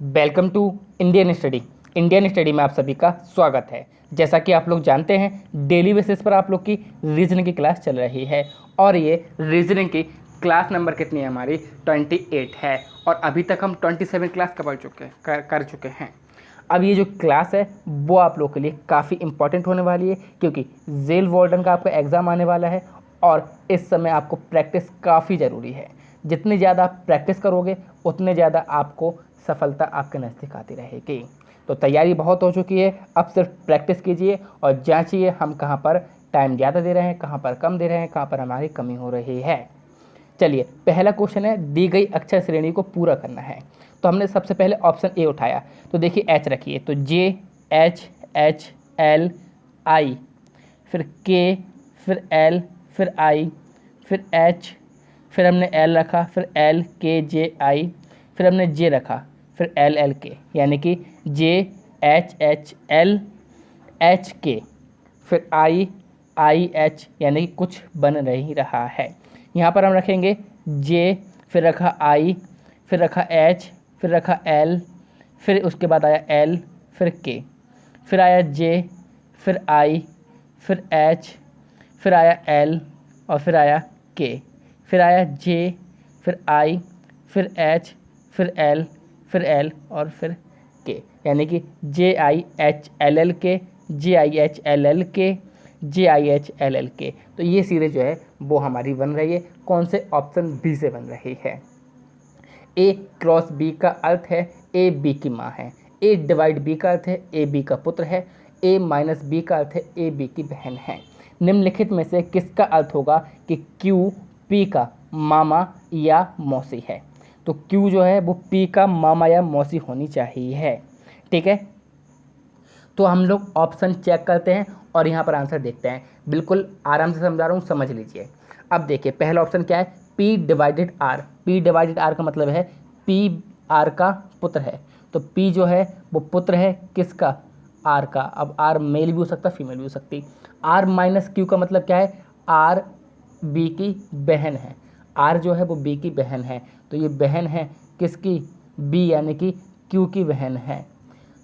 Welcome to Indian study में आप सभी का स्वागत है। जैसा कि आप लोग जानते हैं डेली बेसिस पर आप लोग की रीजनिंग की क्लास चल रही है और ये रीजनिंग की क्लास नंबर कितनी है हमारी 28 है और अभी तक हम 27 क्लास कर चुके हैं। अब ये जो क्लास है वो आप लोग के लिए काफ़ी इंपॉर्टेंट होने वाली है क्योंकि जेल वार्डन का आपका एग्ज़ाम आने वाला है और इस समय आपको प्रैक्टिस काफ़ी ज़रूरी है। जितनी ज़्यादा आप प्रैक्टिस करोगे उतने ज़्यादा आपको सफलता आपके नज़दीक आती रहेगी। तो तैयारी बहुत हो चुकी है, अब सिर्फ प्रैक्टिस कीजिए और जांचिए हम कहाँ पर टाइम ज़्यादा दे रहे हैं, कहाँ पर कम दे रहे हैं, कहाँ पर हमारी कमी हो रही है। चलिए, पहला क्वेश्चन है दी गई अक्षर श्रेणी को पूरा करना है। तो हमने सबसे पहले ऑप्शन ए उठाया, तो देखिए एच रखिए, तो जे एच एच एल आई, फिर के, फिर एल, फिर आई, फिर एच, फिर हमने एल रखा, फिर एल के जे आई, फिर हमने जे रखा, फिर एल एल के, यानी कि जे एच एच एल एच के, फिर आई आई एच, यानी कि कुछ बन नहीं रहा है। यहाँ पर हम रखेंगे जे, फिर रखा आई, फिर रखा एच, फिर रखा एल, फिर उसके बाद आया एल, फिर के, फिर आया जे, फिर आई, फिर एच, फिर आया एल और फिर आया के, फिर आया जे, फिर आई, फिर एच, फिर एल, फिर एल और फिर के, यानी कि जे आई एच एल एल के, जे आई एच एल एल के, जे आई एच एल एल के। तो ये सीरीज जो है वो हमारी बन रही है कौन से ऑप्शन बी से बन रही है। ए क्रॉस बी का अर्थ है ए बी की माँ है, ए डिवाइड बी का अर्थ है ए बी का पुत्र है, ए माइनस बी का अर्थ है ए बी की बहन है। निम्नलिखित में से किसका अर्थ होगा कि क्यू पी का मामा या मौसी है। तो क्यू जो है वो पी का मामा या मौसी होनी चाहिए, ठीक है। तो हम लोग ऑप्शन चेक करते हैं और यहाँ पर आंसर देखते हैं। बिल्कुल आराम से समझा रहा हूँ, समझ लीजिए। अब देखिए पहला ऑप्शन क्या है, P divided R. P divided R का मतलब है पी आर का पुत्र है, तो पी जो है वो पुत्र है किसका, आर का। अब आर मेल भी हो सकता, फीमेल भी हो सकती। आर माइनस क्यू का मतलब क्या है, आर बी की बहन है, आर जो है वो बी की बहन है, तो ये बहन है किसकी, बी, यानी कि क्यू की बहन है।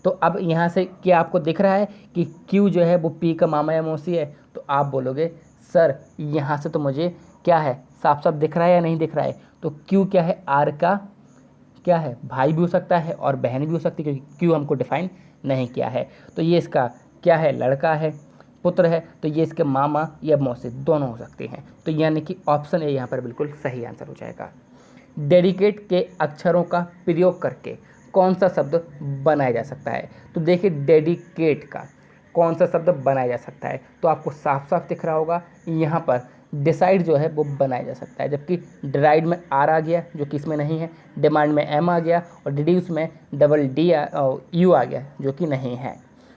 तो अब यहाँ से क्या आपको दिख रहा है कि क्यू जो है वो पी का मामा या मौसी है। तो आप बोलोगे सर यहाँ से तो मुझे क्या है, साफ साफ दिख रहा है या नहीं दिख रहा है। तो क्यू क्या है, आर का क्या है, भाई भी हो सकता है और बहन भी हो सकती है, क्योंकि क्यू हमको डिफाइन नहीं किया है। तो ये इसका क्या है, लड़का है, पुत्र है, तो ये इसके मामा या मौसी दोनों हो सकते हैं। तो यानी कि ऑप्शन ए यहाँ पर बिल्कुल सही आंसर हो जाएगा। डेडिकेट के अक्षरों का प्रयोग करके कौन सा शब्द बनाया जा सकता है। तो देखिए डेडिकेट का कौन सा शब्द बनाया जा सकता है, तो आपको साफ साफ दिख रहा होगा यहाँ पर डिसाइड जो है वो बनाया जा सकता है, जबकि डिराइड में आर आ गया जो कि इसमें नहीं है, डिमांड में एम आ गया और डिड्यूस में डबल डी यू आ गया जो कि नहीं है।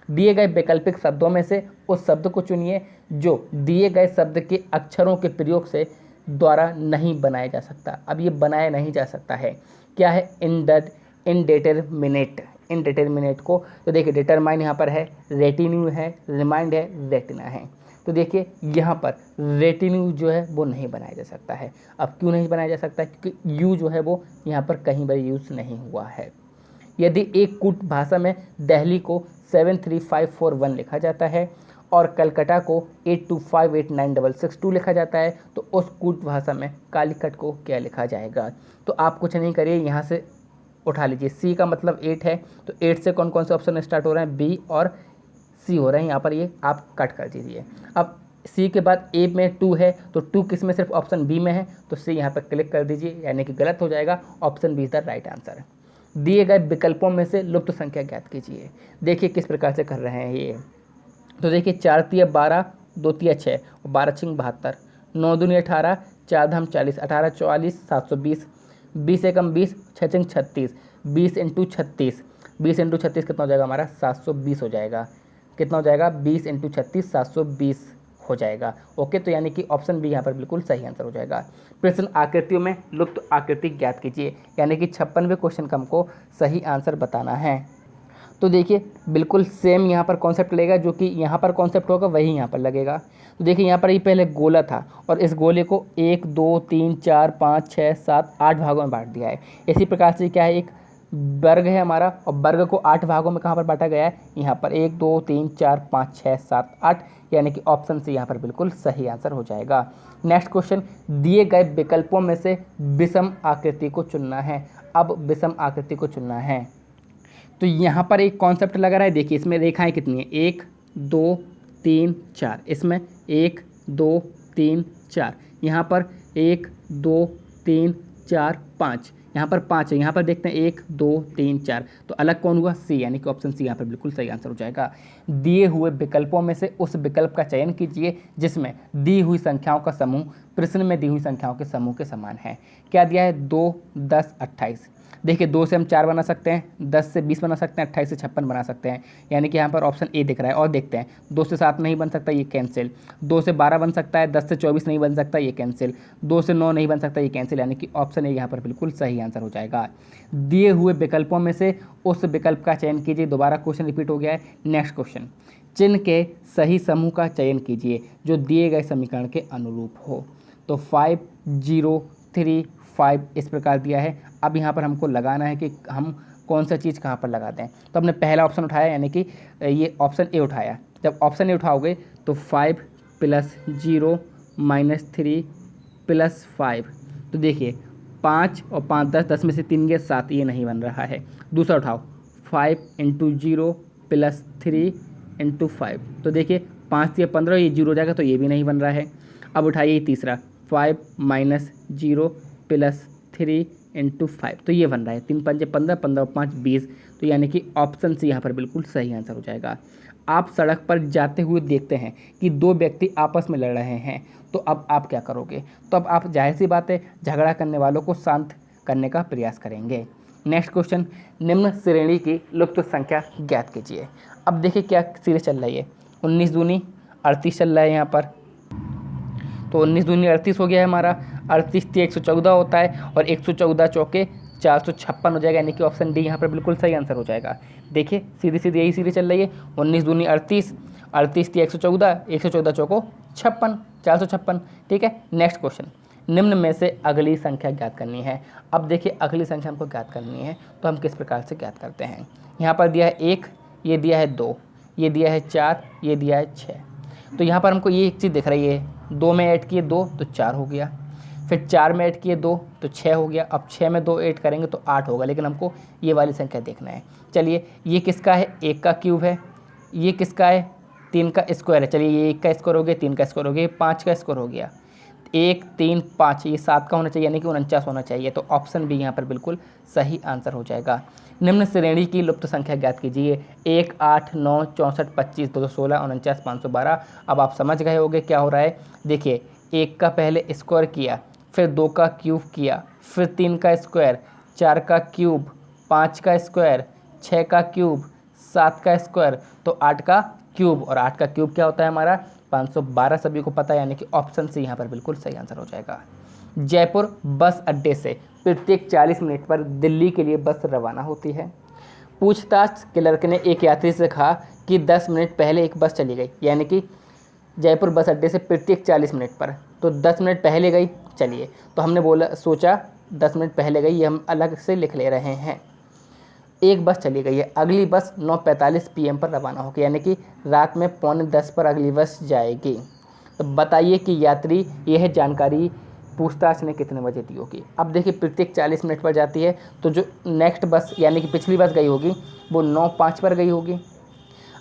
दिए गए वैकल्पिक शब्दों में से उस शब्द को चुनिए जो दिए गए शब्द के अक्षरों के प्रयोग से द्वारा नहीं बनाया जा सकता। अब ये बनाया नहीं जा सकता है, क्या है, इनडेटरमिनेट को। तो देखिए डिटरमाइन यहाँ पर है, रेटिन्यू है, रिमाइंड है, रेटिना है। तो देखिए यहाँ पर रेटिन्यू जो है वो नहीं बनाया जा सकता है। अब क्यों नहीं बनाया जा सकता है, क्योंकि यू जो है वो यहाँ पर कहीं पर यूज़ नहीं हुआ है। यदि एक कूट भाषा में दिल्ली को 73541 लिखा जाता है और कलकत्ता को 82589662 लिखा जाता है, तो उस कूट भाषा में कालीकट को क्या लिखा जाएगा। तो आप कुछ नहीं करिए, यहाँ से उठा लीजिए, सी का मतलब 8 है, तो 8 से कौन कौन से ऑप्शन स्टार्ट हो रहे हैं, बी और सी हो रहे हैं, यहाँ पर ये आप कट कर दीजिए। अब सी के बाद ए में 2 है, तो 2 किस में, सिर्फ ऑप्शन बी में है, तो सी यहाँ पर क्लिक कर दीजिए, यानी कि गलत हो जाएगा, option B is the right answer. दिए गए विकल्पों में से लुप्त संख्या ज्ञात कीजिए। देखिए किस प्रकार से कर रहे हैं ये। तो देखिए 4 तिया 12, 2 तिया 6, 12 छिंग 72, 9 दूनी 18, 4 धाम 40, 18 44 720, 20 एकम 20, 6 छिंग 36, 20 इंटू 36, 20 इंटू 36 कितना हो जाएगा हमारा, 720 हो जाएगा। कितना हो जाएगा, 20 इंटू 36 720 हो जाएगा। ओके, तो यानी कि ऑप्शन बी यहाँ पर बिल्कुल सही आंसर हो जाएगा। प्रश्न आकृतियों में लुप्त आकृति ज्ञात कीजिए, यानी कि 56वें क्वेश्चन का हमको सही आंसर बताना है। तो देखिए बिल्कुल सेम यहाँ पर कॉन्सेप्ट लगेगा, जो कि यहाँ पर कॉन्सेप्ट होगा वही यहाँ पर लगेगा। तो देखिए यहाँ पर ये पहले गोला था और इस गोले को 1 2 3 4 5 6 7 8 भागों में बांट दिया है। इसी प्रकार से क्या है, एक वर्ग है हमारा, और वर्ग को 8 भागों में कहाँ पर बांटा गया है, यहाँ पर 1 2 3 4 5 6 7 8, यानी कि ऑप्शन सी यहाँ पर बिल्कुल सही आंसर हो जाएगा। नेक्स्ट क्वेश्चन, दिए गए विकल्पों में से विषम आकृति को चुनना है। अब विषम आकृति को चुनना है तो यहाँ पर एक कॉन्सेप्ट लगा रहा है। देखिए इसमें रेखाएं कितनी है, 1 2 3 4, इसमें 1 2 3 4, यहाँ पर 1 2 3 4 5, यहाँ पर 5 है, यहाँ पर देखते हैं 1 2 3 4, तो अलग कौन हुआ, सी, यानी कि ऑप्शन सी यहाँ पर बिल्कुल सही आंसर हो जाएगा। दिए हुए विकल्पों में से उस विकल्प का चयन कीजिए जिसमें दी हुई संख्याओं का समूह प्रश्न में दी हुई संख्याओं के समूह के समान है। क्या दिया है, 2 10 28। देखिए 2 से हम 4 बना सकते हैं, 10 से 20 बना सकते हैं, 28 से 56 बना सकते हैं, यानी कि यहाँ पर ऑप्शन ए दिख रहा है। और देखते हैं 2 से 7 नहीं बन सकता, ये कैंसिल। 2 से 12 बन सकता है, 10 से 24 नहीं बन सकता, ये कैंसिल। 2 से 9 नहीं बन सकता, ये कैंसिल, यानी कि ऑप्शन ए यहाँ पर बिल्कुल सही आंसर हो जाएगा। दिए हुए विकल्पों में से उस विकल्प का चयन कीजिए। दोबारा क्वेश्चन रिपीट हो गया है। नेक्स्ट क्वेश्चन, चिन्ह के सही समूह का चयन कीजिए जो दिए गए समीकरण के अनुरूप हो। तो 5 0 3 5 इस प्रकार दिया है। अब यहाँ पर हमको लगाना है कि हम कौन सा चीज़ कहाँ पर लगाते हैं। तो हमने पहला ऑप्शन उठाया, यानी कि ये ऑप्शन ए उठाया। जब ऑप्शन ए उठाओगे तो 5 + 0 - 3 + 5, तो देखिए 5 और 5 10, 10 में से 3 गए 7, ये नहीं बन रहा है। दूसरा उठाओ 5 × 0 + 3 × 5, तो देखिए 5 से 15, ये 0 हो जाएगा, तो ये भी नहीं बन रहा है। अब उठाइए तीसरा 5 - 0 + 3 × 5, तो ये बन रहा है। 3 5 15, 15 और 5 20, तो यानी कि ऑप्शन सी यहाँ पर बिल्कुल सही आंसर हो जाएगा। आप सड़क पर जाते हुए देखते हैं कि 2 व्यक्ति आपस में लड़ रहे हैं, तो अब आप क्या करोगे। तो अब आप जाहिर सी बात है झगड़ा करने वालों को शांत करने का प्रयास करेंगे। नेक्स्ट क्वेश्चन, निम्न श्रेणी की लुप्त संख्या ज्ञात कीजिए। अब देखिए क्या सीरीज चल रही है, 19 दूनी 38 चल रहा है यहाँ पर, तो 19 दूनी 38 हो गया है हमारा। 38 × 114 होता है, और 114 चौके 456 हो जाएगा, यानी कि ऑप्शन डी यहाँ पर बिल्कुल सही आंसर हो जाएगा। देखिए सीधी सीधी यही सीरीज चल रही है, 19 दूनी 38, 38 × 114, 114 चौको 56, 456। ठीक है। नेक्स्ट क्वेश्चन, निम्न में से अगली संख्या ज्ञात करनी है। अब देखिए अगली संख्या हमको ज्ञात करनी है, तो हम किस प्रकार से ज्ञात करते हैं। यहाँ पर दिया है 1, ये दिया है 2, ये दिया है 4, ये दिया है 6। तो यहाँ पर हमको ये एक चीज़ दिख रही है, 2 में ऐड किए 2 तो 4 हो गया, फिर 4 में ऐड किए 2 तो 6 हो गया, अब 6 में 2 ऐड करेंगे तो 8 होगा, लेकिन हमको ये वाली संख्या देखना है। चलिए ये किसका है, 1 का क्यूब है, ये किसका है, 3 का स्क्वायर है। चलिए ये 1 का स्क्वायर हो गया, 3 का स्क्वायर हो गया, 5 का स्क्वायर हो गया, 1 3 5, ये 7 का होना चाहिए, यानी कि 49 होना चाहिए। तो ऑप्शन बी यहाँ पर बिल्कुल सही आंसर हो जाएगा। निम्न श्रेणी की लुप्त संख्या ज्ञात कीजिए। 1 8 9 64 25 216 49 512। अब आप समझ गए होंगे क्या हो रहा है। देखिए 1 का पहले स्क्वायर किया, फिर 2 का क्यूब किया, फिर 3 का स्क्वायर, 4 का क्यूब, 5 का स्क्वायर, 6 का क्यूब, 7 का स्क्वायर, तो 8 का क्यूब, और 8 का क्यूब क्या होता है हमारा 512, सभी को पता है, यानी कि ऑप्शन सी यहाँ पर बिल्कुल सही आंसर हो जाएगा। जयपुर बस अड्डे से प्रत्येक 40 मिनट पर दिल्ली के लिए बस रवाना होती है। पूछताछ के लड़के ने एक यात्री से कहा कि 10 मिनट पहले एक बस चली गई, यानी कि जयपुर बस अड्डे से प्रत्येक 40 मिनट पर, तो 10 मिनट पहले गई। चलिए तो हमने सोचा 10 मिनट पहले गई, ये हम अलग से लिख ले रहे हैं। एक बस चली गई है, अगली बस 9:45 PM पर रवाना होगी, यानी कि रात में 9:45 पर अगली बस जाएगी। तो बताइए कि यात्री यह जानकारी पूछताछ ने कितने बजे दी होगी। अब देखिए प्रत्येक 40 मिनट पर जाती है, तो जो नेक्स्ट बस यानी कि पिछली बस गई होगी वो 9:05 पर गई होगी।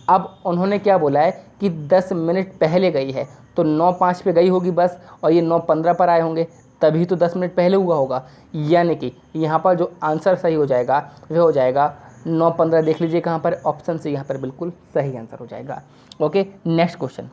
अब उन्होंने क्या बोला है कि 10 मिनट पहले गई है, तो 9:05 पे गई होगी बस, और ये 9:15 पर आए होंगे, तभी तो 10 मिनट पहले हुआ होगा। यानी कि यहाँ पर जो आंसर सही हो जाएगा वह हो जाएगा 9:15। देख लीजिए कहाँ पर, ऑप्शन से यहाँ पर बिल्कुल सही आंसर हो जाएगा। ओके। नेक्स्ट क्वेश्चन,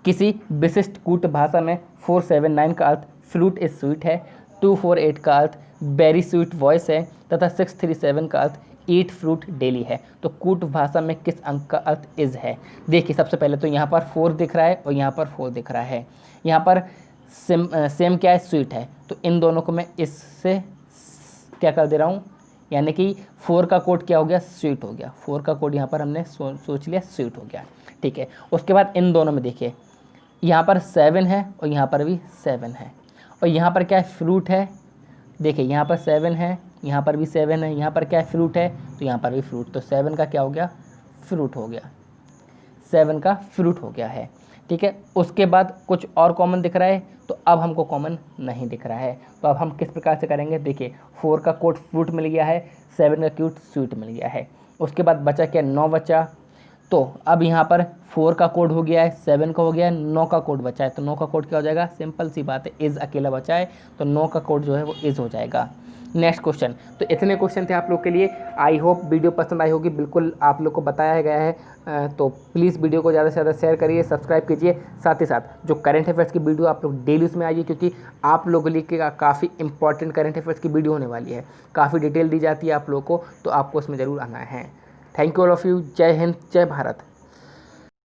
किसी विशिष्ट कूट भाषा में 479 का अर्थ फ्रूट इज स्वीट है, 248 का अर्थ वेरी स्वीट वॉइस है, तथा 637 का अर्थ ईट फ्रूट डेली है। तो कूट भाषा में किस अंक का अर्थ इज है। देखिए सबसे पहले तो यहाँ पर 4 दिख रहा है और यहाँ पर 4 दिख रहा है। यहाँ पर सेम क्या है, स्वीट है, तो इन दोनों को मैं इससे क्या कर दे रहा हूँ, यानी कि 4 का कोड क्या हो गया, स्वीट हो गया। 4 का कोड यहाँ पर हमने सोच लिया स्वीट हो गया। ठीक है। उसके बाद इन दोनों में देखिए यहाँ पर 7 है और यहाँ पर भी 7 है, और यहाँ पर क्या है, फ्रूट है। देखिए यहाँ पर 7 है यहाँ पर भी 7 है, यहाँ पर क्या है फ्रूट है, तो यहाँ पर भी फ्रूट, तो 7 का क्या हो गया, फ्रूट हो गया, 7 का फ्रूट हो गया है। ठीक है, उसके बाद कुछ और कॉमन दिख रहा है, तो अब हमको कॉमन नहीं दिख रहा है, तो अब हम किस प्रकार से करेंगे, देखिए 4 का कोड फ्रूट मिल गया है, 7 का क्यूट स्वीट मिल गया है। उसके बाद बचा क्या, 9 बचा, तो अब यहाँ पर 4 का कोड हो गया है, 7 का हो गया है, 9 का कोड बचा है, तो 9 का कोड क्या हो जाएगा, सिंपल सी बात है, इज़ अकेला बचा है, तो 9 का कोड जो है वो इज़ हो जाएगा। नेक्स्ट क्वेश्चन, तो इतने क्वेश्चन थे आप लोग के लिए। आई होप वीडियो पसंद आई होगी, बिल्कुल आप लोग को बताया गया है, तो प्लीज़ वीडियो को ज़्यादा से ज़्यादा शेयर करिए, सब्सक्राइब कीजिए, साथ ही साथ जो करंट अफेयर्स की वीडियो आप लोग डेली उसमें आइए, क्योंकि आप लोगों के लिए काफ़ी इंपॉर्टेंट करंट अफेयर्स की वीडियो होने वाली है, काफ़ी डिटेल दी जाती है आप लोग को, तो आपको उसमें ज़रूर आना है। Thank you all of you, जय हिंद, जय भारत।